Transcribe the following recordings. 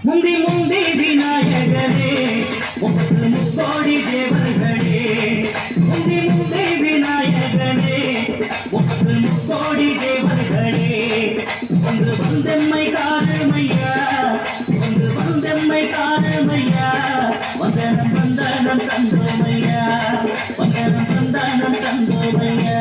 முந்தி முந்தி விநாயகனே முக்கோடி தேவர்களே, முந்தி முந்தி விநாயகனே முக்கோடி தேவர்களே, ஒன்று வந்தெம்மை காருமையா, ஒன்று வந்தெம்மை காருமையா, வந்தனம் வந்தனம் தந்தோமையா, வந்தனம் வந்தனம் தந்தோமையா.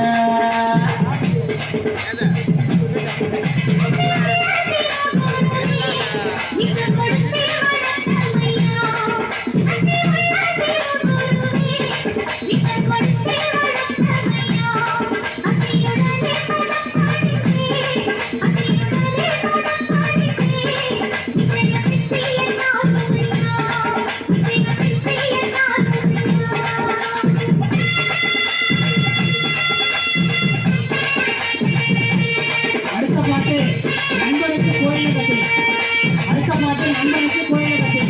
நண்பனுக்கு கோயிலை கட்டி, அடுத்த பாட்டு நண்பனுக்கு கோயிலை கட்டி.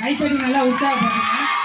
கைத்தடி நல்லா உற்சாகப்படுத்துங்க.